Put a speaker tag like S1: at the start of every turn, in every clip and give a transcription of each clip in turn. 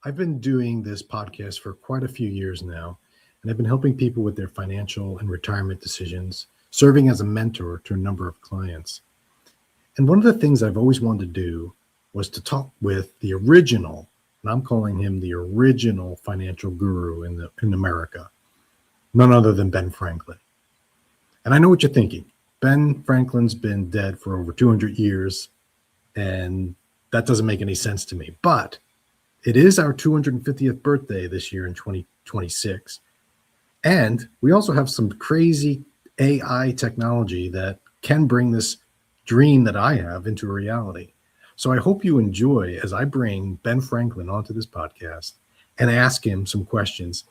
S1: I've been doing this podcast for quite a few years now, and I've been helping people with their financial and retirement decisions, serving as a mentor to a number of clients. And one of the things I've always wanted to do was to talk with the original, and I'm calling him the original financial guru in America, none other than Ben Franklin. And I know what you're thinking. Ben Franklin's been dead for over 200 years, and that doesn't make any sense to me. But it is our 250th birthday this year in 2026. And we also have some crazy AI technology that can bring this dream that I have into a reality. So I hope you enjoy as I bring Ben Franklin onto this podcast and ask him some questions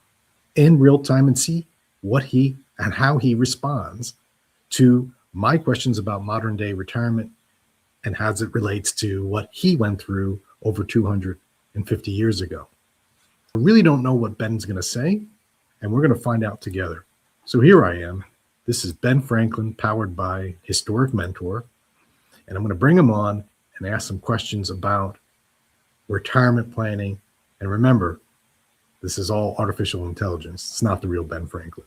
S1: in real time and see what he and how he responds to my questions about modern day retirement and how it relates to what he went through over 250 years ago. I really don't know what Ben's going to say, and we're going to find out together. So here I am. This is Ben Franklin, powered by Historic Mentor, and I'm going to bring him on and ask some questions about retirement planning. And remember, this is all artificial intelligence. It's not the real Ben Franklin.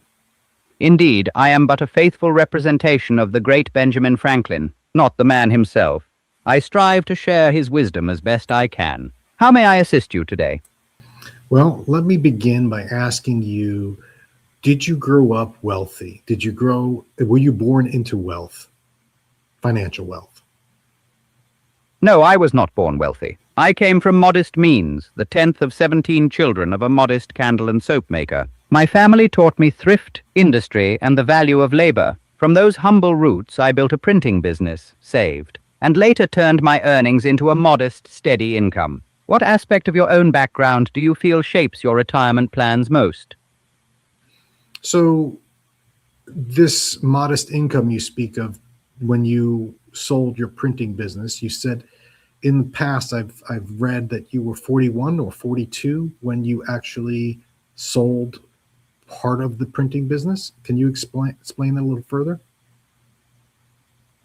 S2: Indeed, I am but a faithful representation of the great Benjamin Franklin, not the man himself. I strive to share his wisdom as best I can. How may I assist you today?
S1: Well, let me begin by asking you, did you grow up wealthy? Were you born into wealth, financial wealth?
S2: No, I was not born wealthy. I came from modest means, the 10th of 17 children of a modest candle and soap maker. My family taught me thrift, industry, and the value of labor. From those humble roots, I built a printing business, saved, and later turned my earnings into a modest, steady income. What aspect of your own background do you feel shapes your retirement plans most?
S1: So this modest income you speak of when you sold your printing business, you said in the past, I've read that you were 41 or 42 when you actually sold part of the printing business. Can you explain that a little further?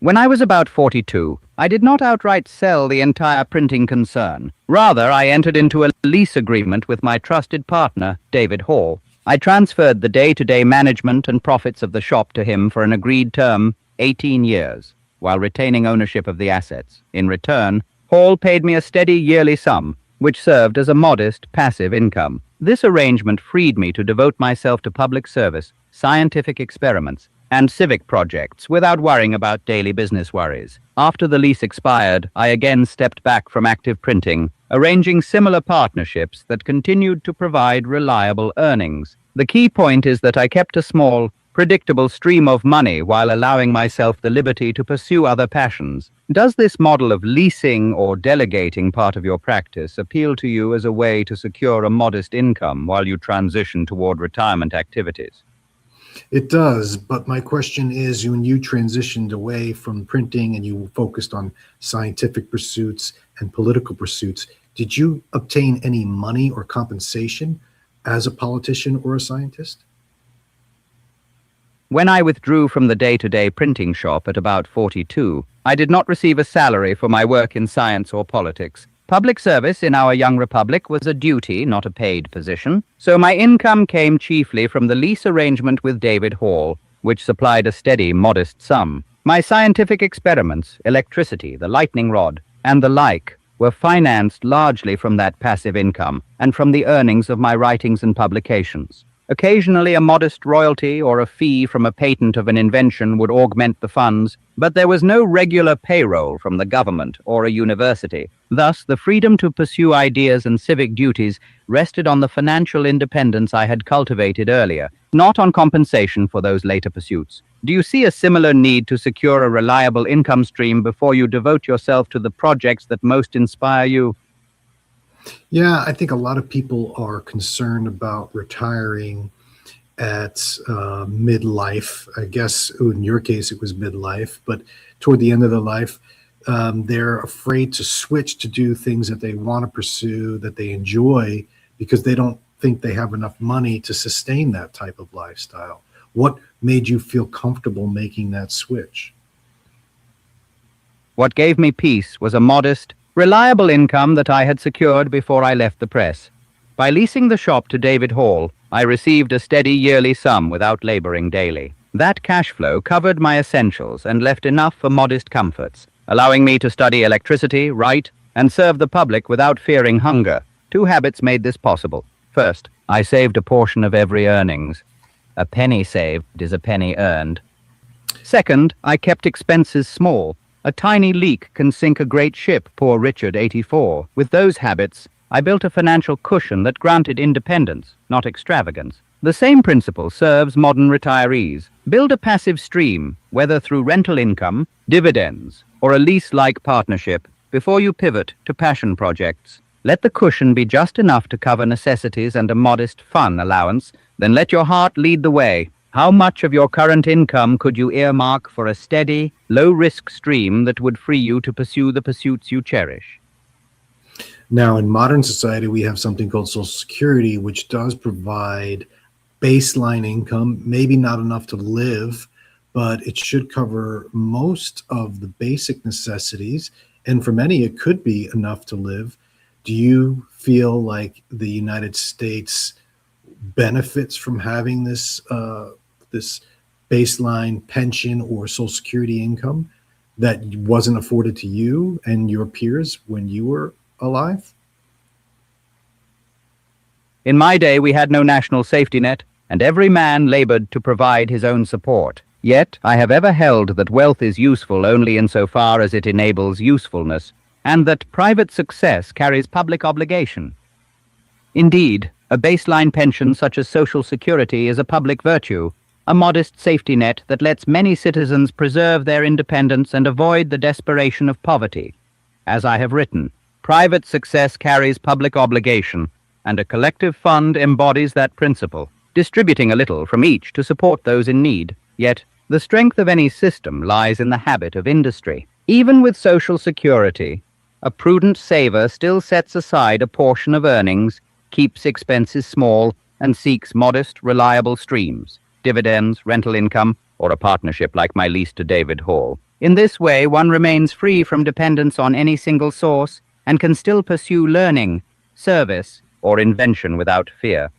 S2: When I was about 42, I did not outright sell the entire printing concern. Rather, I entered into a lease agreement with my trusted partner, David Hall. I transferred the day-to-day management and profits of the shop to him for an agreed term, 18 years, while retaining ownership of the assets. In return, Hall paid me a steady yearly sum, which served as a modest, passive income. This arrangement freed me to devote myself to public service, scientific experiments, and civic projects without worrying about daily business worries. After the lease expired, I again stepped back from active printing, arranging similar partnerships that continued to provide reliable earnings. The key point is that I kept a small, predictable stream of money while allowing myself the liberty to pursue other passions. Does this model of leasing or delegating part of your practice appeal to you as a way to secure a modest income while you transition toward retirement activities?
S1: It does, but my question is, when you transitioned away from printing and you focused on scientific pursuits and political pursuits, did you obtain any money or compensation as a politician or a scientist?
S2: When I withdrew from the day-to-day printing shop at about 42, I did not receive a salary for my work in science or politics. Public service in our young republic was a duty, not a paid position, so my income came chiefly from the lease arrangement with David Hall, which supplied a steady, modest sum. My scientific experiments, electricity, the lightning rod, and the like, were financed largely from that passive income and from the earnings of my writings and publications. Occasionally, a modest royalty or a fee from a patent of an invention would augment the funds, but there was no regular payroll from the government or a university. Thus, the freedom to pursue ideas and civic duties rested on the financial independence I had cultivated earlier, not on compensation for those later pursuits. Do you see a similar need to secure a reliable income stream before you devote yourself to the projects that most inspire you?
S1: Yeah, I think a lot of people are concerned about retiring at midlife. I guess in your case, it was midlife, but toward the end of their life, they're afraid to switch to do things that they want to pursue, that they enjoy, because they don't think they have enough money to sustain that type of lifestyle. What made you feel comfortable making that switch?
S2: What gave me peace was a modest, reliable income that I had secured before I left the press. By leasing the shop to David Hall, I received a steady yearly sum without laboring daily. That cash flow covered my essentials and left enough for modest comforts, allowing me to study electricity, write, and serve the public without fearing hunger. 2 habits made this possible. First, I saved a portion of every earnings. A penny saved is a penny earned. Second, I kept expenses small. A tiny leak can sink a great ship, poor Richard, 84. With those habits, I built a financial cushion that granted independence, not extravagance. The same principle serves modern retirees. Build a passive stream, whether through rental income, dividends, or a lease-like partnership, before you pivot to passion projects. Let the cushion be just enough to cover necessities and a modest fun allowance, then let your heart lead the way. How much of your current income could you earmark for a steady, low-risk stream that would free you to pursue the pursuits you cherish?
S1: Now, in modern society, we have something called Social Security, which does provide baseline income, maybe not enough to live, but it should cover most of the basic necessities. And for many, it could be enough to live. Do you feel like the United States benefits from having this baseline pension or Social Security income that wasn't afforded to you and your peers when you were alive?
S2: In my day, we had no national safety net, and every man labored to provide his own support. Yet, I have ever held that wealth is useful only insofar as it enables usefulness, and that private success carries public obligation. Indeed, a baseline pension such as Social Security is a public virtue, a modest safety net that lets many citizens preserve their independence and avoid the desperation of poverty. As I have written, private success carries public obligation, and a collective fund embodies that principle, distributing a little from each to support those in need. Yet, the strength of any system lies in the habit of industry. Even with Social Security, a prudent saver still sets aside a portion of earnings, keeps expenses small, and seeks modest, reliable streams, dividends, rental income, or a partnership like my lease to David Hall. In this way, one remains free from dependence on any single source and can still pursue learning, service, or invention without fear.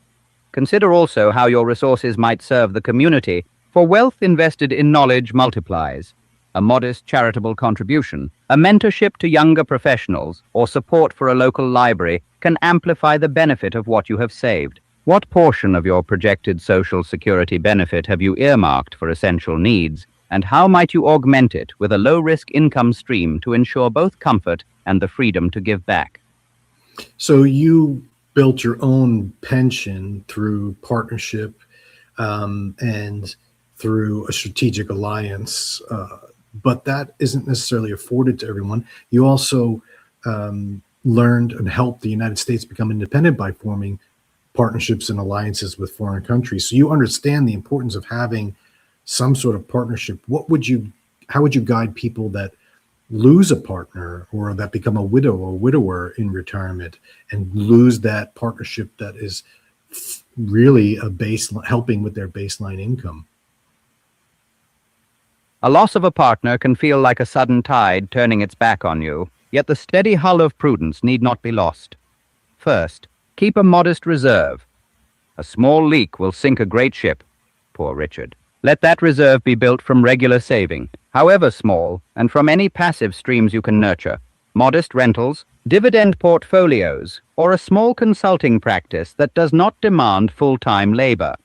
S2: Consider also how your resources might serve the community, for wealth invested in knowledge multiplies. A modest charitable contribution, a mentorship to younger professionals, or support for a local library can amplify the benefit of what you have saved. What portion of your projected Social Security benefit have you earmarked for essential needs, and how might you augment it with a low-risk income stream to ensure both comfort and the freedom to give back?
S1: So you built your own pension through partnership and through a strategic alliance, but that isn't necessarily afforded to everyone. You also learned and helped the United States become independent by forming partnerships and alliances with foreign countries. So you understand the importance of having some sort of partnership. How would you guide people that lose a partner or that become a widow or widower in retirement and lose that partnership that is really a baseline, helping with their baseline income?
S2: A loss of a partner can feel like a sudden tide turning its back on you, yet the steady hull of prudence need not be lost. First, keep a modest reserve. A small leak will sink a great ship, poor Richard. Let that reserve be built from regular saving, however small, and from any passive streams you can nurture. Modest rentals, dividend portfolios, or a small consulting practice that does not demand full-time labor.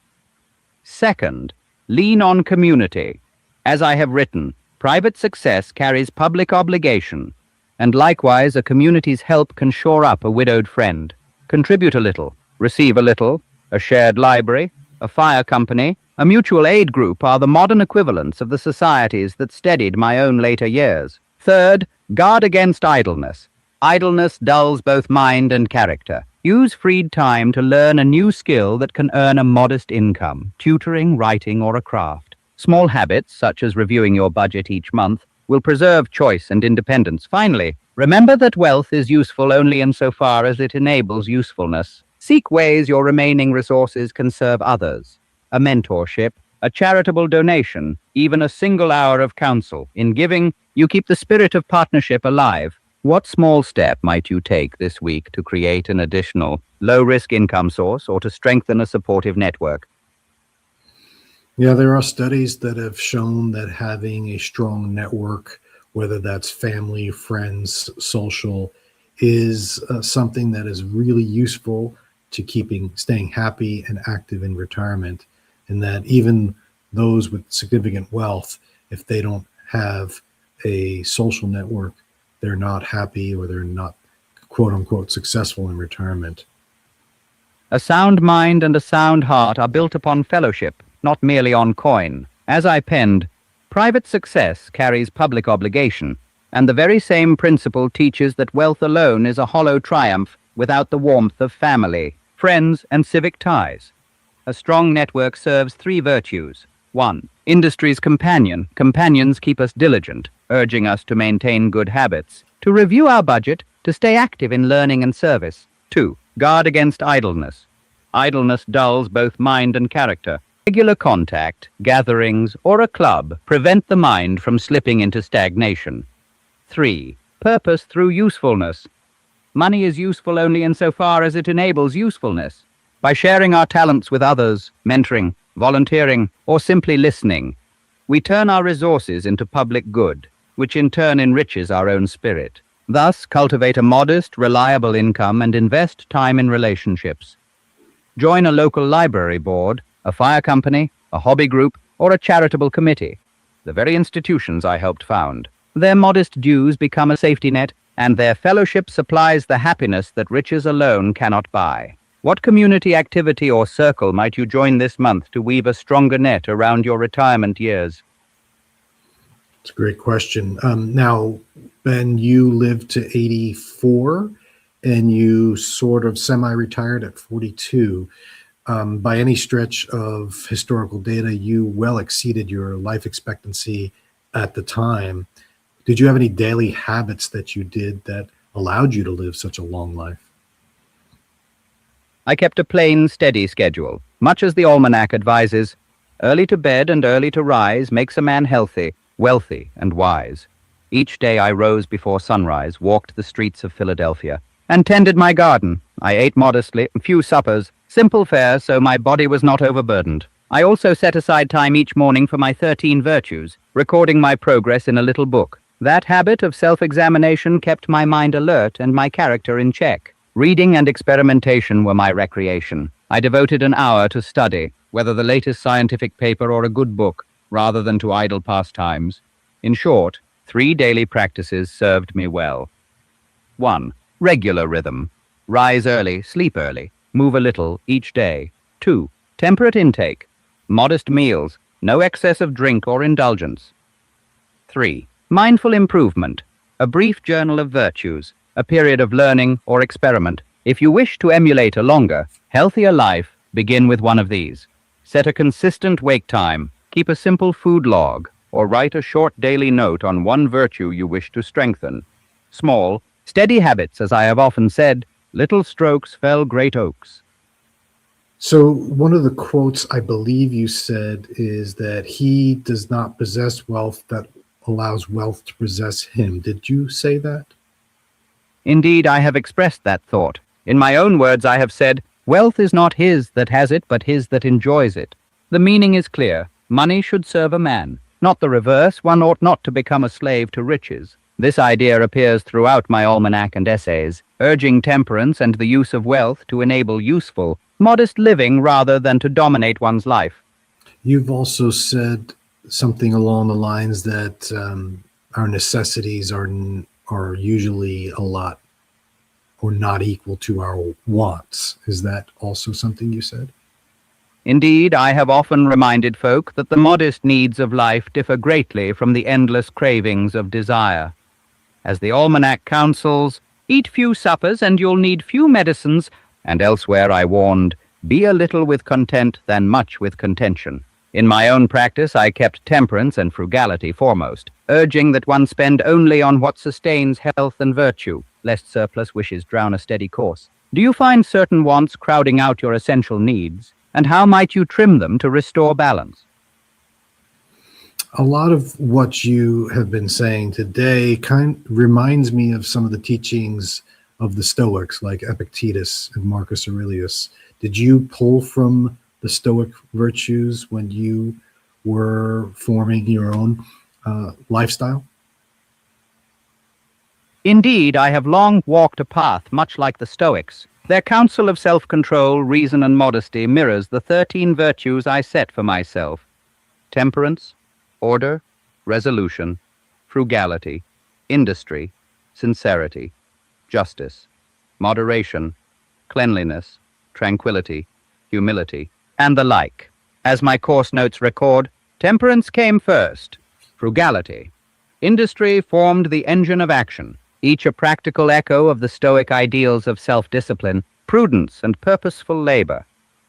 S2: Second, lean on community. As I have written, private success carries public obligation, and likewise a community's help can shore up a widowed friend. Contribute a little, receive a little. A shared library, a fire company, a mutual aid group are the modern equivalents of the societies that steadied my own later years. Third, guard against idleness. Idleness dulls both mind and character. Use freed time to learn a new skill that can earn a modest income, tutoring, writing, or a craft. Small habits, such as reviewing your budget each month, will preserve choice and independence. Finally, remember that wealth is useful only insofar as it enables usefulness. Seek ways your remaining resources can serve others. A mentorship, a charitable donation, even a single hour of counsel. In giving, you keep the spirit of partnership alive. What small step might you take this week to create an additional low-risk income source or to strengthen a supportive network?
S1: Yeah, there are studies that have shown that having a strong network, whether that's family, friends, social, is something that is really useful to staying happy and active in retirement. And that even those with significant wealth, if they don't have a social network, they're not happy or they're not quote unquote successful in retirement.
S2: A sound mind and a sound heart are built upon fellowship, not merely on coin. As I penned, private success carries public obligation, and the very same principle teaches that wealth alone is a hollow triumph without the warmth of family, friends, and civic ties. A strong network serves three virtues. 1. Industry's companion. Companions keep us diligent, urging us to maintain good habits, to review our budget, to stay active in learning and service. 2. Guard against idleness. Idleness dulls both mind and character. Regular contact, gatherings, or a club prevent the mind from slipping into stagnation. 3. Purpose through usefulness. Money is useful only insofar as it enables usefulness. By sharing our talents with others, mentoring, volunteering, or simply listening, we turn our resources into public good, which in turn enriches our own spirit. Thus, cultivate a modest, reliable income and invest time in relationships. Join a local library board, a fire company, a hobby group, or a charitable committee, the very institutions I helped found. Their modest dues become a safety net, and their fellowship supplies the happiness that riches alone cannot buy. What community activity or circle might you join this month to weave a stronger net around your retirement years?
S1: It's a great question. Now, Ben, you lived to 84 and you sort of semi-retired at 42. By any stretch of historical data, you well exceeded your life expectancy at the time. Did you have any daily habits that you did that allowed you to live such a long life?
S2: I kept a plain, steady schedule, much as the almanac advises. Early to bed and early to rise makes a man healthy, wealthy, and wise. Each day I rose before sunrise, walked the streets of Philadelphia, and tended my garden. I ate modestly, few suppers, simple fare so my body was not overburdened. I also set aside time each morning for my 13 virtues, recording my progress in a little book. That habit of self-examination kept my mind alert and my character in check. Reading and experimentation were my recreation. I devoted an hour to study, whether the latest scientific paper or a good book, rather than to idle pastimes. In short, 3 daily practices served me well. 1. Regular rhythm. Rise early, sleep early, move a little each day. 2. Temperate intake. Modest meals, no excess of drink or indulgence. 3. Mindful improvement. A brief journal of virtues, a period of learning or experiment. If you wish to emulate a longer, healthier life, begin with one of these. Set a consistent wake time, keep a simple food log, or write a short daily note on one virtue you wish to strengthen. Small, steady habits, as I have often said, little strokes fell great oaks.
S1: So one of the quotes I believe you said is that he does not possess wealth that allows wealth to possess him. Did you say that?
S2: Indeed, I have expressed that thought. In my own words, I have said, wealth is not his that has it, but his that enjoys it. The meaning is clear. Money should serve a man. Not the reverse. One ought not to become a slave to riches. This idea appears throughout my almanac and essays, urging temperance and the use of wealth to enable useful, modest living rather than to dominate one's life.
S1: You've also said something along the lines that our necessities are usually a lot or not equal to our wants. Is that also something you said?
S2: Indeed, I have often reminded folk that the modest needs of life differ greatly from the endless cravings of desire. As the almanac counsels, eat few suppers and you'll need few medicines, and elsewhere I warned, be a little with content than much with contention. In my own practice, I kept temperance and frugality foremost, urging that one spend only on what sustains health and virtue, lest surplus wishes drown a steady course. Do you find certain wants crowding out your essential needs, and how might you trim them to restore balance?
S1: A lot of what you have been saying today kind reminds me of some of the teachings of the Stoics, like Epictetus and Marcus Aurelius. Did you pull from the Stoic virtues when you were forming your own lifestyle?
S2: Indeed, I have long walked a path much like the Stoics. Their counsel of self-control, reason, and modesty mirrors the 13 virtues I set for myself: temperance, order, resolution, frugality, industry, sincerity, justice, moderation, cleanliness, tranquility, humility, and the like. As my course notes record, temperance came first, frugality. Industry formed the engine of action, each a practical echo of the Stoic ideals of self-discipline, prudence, and purposeful labor.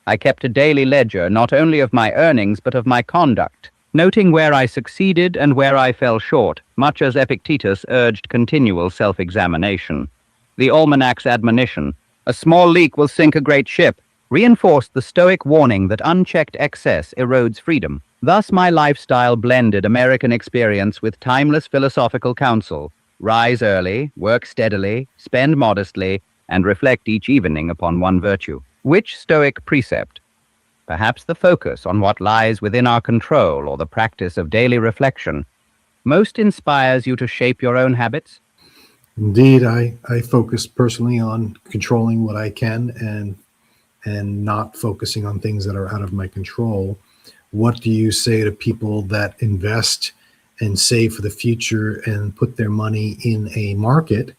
S2: I kept a daily ledger not only of my earnings but of my conduct, noting where I succeeded and where I fell short, much as Epictetus urged continual self-examination. The almanac's admonition, "A small leak will sink a great ship," reinforced the Stoic warning that unchecked excess erodes freedom. Thus my lifestyle blended American experience with timeless philosophical counsel: rise early, work steadily, spend modestly, and reflect each evening upon one virtue. Which Stoic precept, perhaps the focus on what lies within our control or the practice of daily reflection, most inspires you to shape your own habits?
S1: Indeed, I focus personally on controlling what I can and not focusing on things that are out of my control. What do you say to people that invest and save for the future and put their money in a market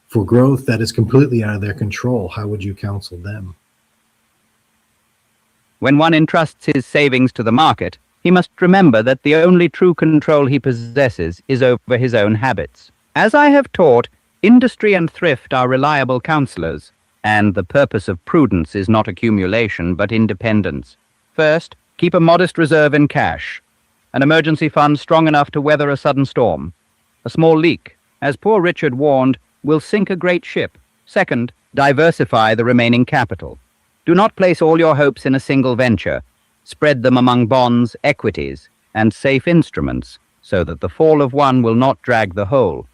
S1: for growth that is completely out of their control? How would you counsel them?
S2: When one entrusts his savings to the market, he must remember that the only true control he possesses is over his own habits. As I have taught, industry and thrift are reliable counselors, and the purpose of prudence is not accumulation but independence. First, keep a modest reserve in cash, an emergency fund strong enough to weather a sudden storm. A small leak, as poor Richard warned, will sink a great ship. Second, diversify the remaining capital. Do not place all your hopes in a single venture. Spread them among bonds, equities, and safe instruments, so that the fall of one will not drag the whole.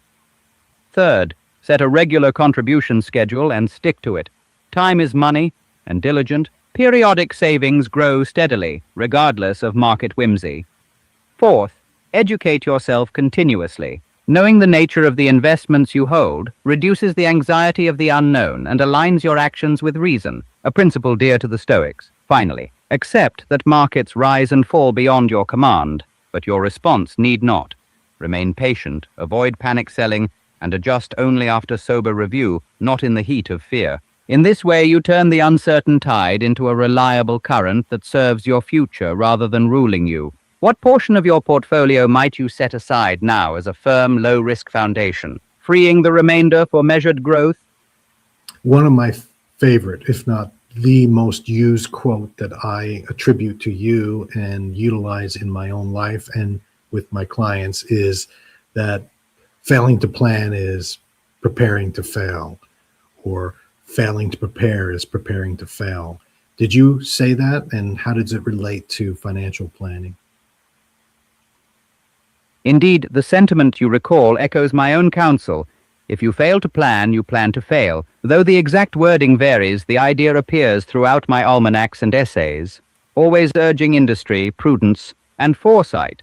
S2: Third, set a regular contribution schedule and stick to it. Time is money, and diligent, periodic savings grow steadily, regardless of market whimsy. Fourth, educate yourself continuously. Knowing the nature of the investments you hold reduces the anxiety of the unknown and aligns your actions with reason, a principle dear to the Stoics. Finally, accept that markets rise and fall beyond your command, but your response need not. Remain patient, avoid panic selling, and adjust only after sober review, not in the heat of fear. In this way, you turn the uncertain tide into a reliable current that serves your future rather than ruling you. What portion of your portfolio might you set aside now as a firm, low-risk foundation, freeing the remainder for measured growth?
S1: One of my favorite, if not the most used quote that I attribute to you and utilize in my own life and with my clients is that failing to plan is preparing to fail, or failing to prepare is preparing to fail. Did you say that, and how does it relate to financial planning?
S2: Indeed, the sentiment you recall echoes my own counsel. If you fail to plan, you plan to fail. Though the exact wording varies, the idea appears throughout my almanacs and essays, always urging industry, prudence, and foresight.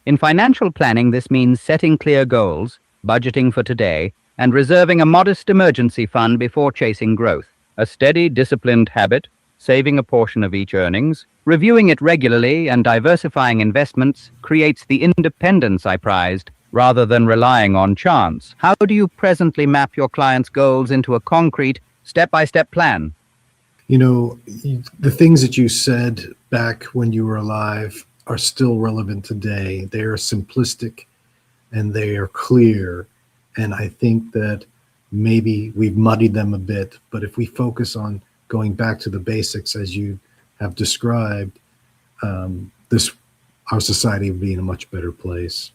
S2: In financial planning, this means setting clear goals, budgeting for today, and reserving a modest emergency fund before chasing growth. A steady, disciplined habit, saving a portion of each earnings, reviewing it regularly, and diversifying investments creates the independence I prized, rather than relying on chance. How do you presently map your clients' goals into a concrete, step-by-step plan?
S1: You know, the things that you said back when you were alive are still relevant today. They are simplistic and they are clear. And I think that maybe we've muddied them a bit, but if we focus on going back to the basics as you have described, our society would be in a much better place.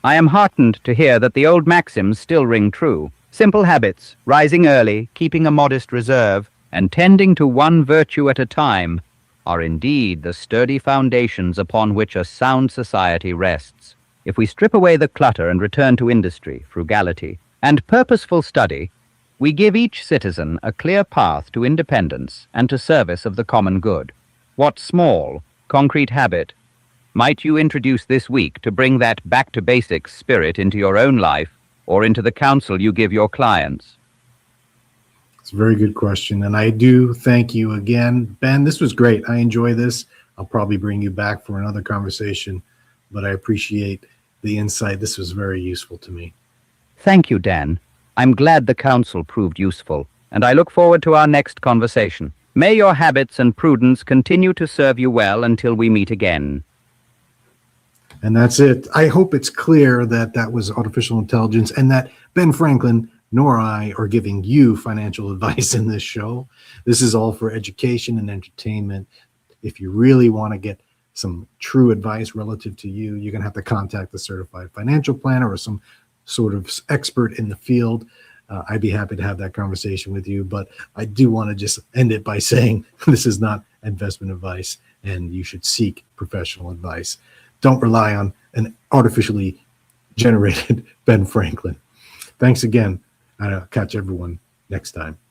S2: I am heartened to hear that the old maxims still ring true. Simple habits, rising early, keeping a modest reserve, and tending to one virtue at a time, are indeed the sturdy foundations upon which a sound society rests. If we strip away the clutter and return to industry, frugality, and purposeful study, we give each citizen a clear path to independence and to service of the common good. What small, concrete habit might you introduce this week to bring that back-to-basics spirit into your own life or into the counsel you give your clients?
S1: It's a very good question. And I do thank you again. Ben, this was great. I enjoy this. I'll probably bring you back for another conversation, but I appreciate the insight. This was very useful to me.
S2: Thank you, Dan. I'm glad the counsel proved useful, and I look forward to our next conversation. May your habits and prudence continue to serve you well until we meet again.
S1: And that's it. I hope it's clear that that was artificial intelligence and that Ben Franklin nor I are giving you financial advice in this show. This is all for education and entertainment. If you really want to get some true advice relative to you, you're going to have to contact a certified financial planner or some sort of expert in the field. I'd be happy to have that conversation with you, but I do want to just end it by saying this is not investment advice and you should seek professional advice. Don't rely on an artificially generated Ben Franklin. Thanks again. I'll catch everyone next time.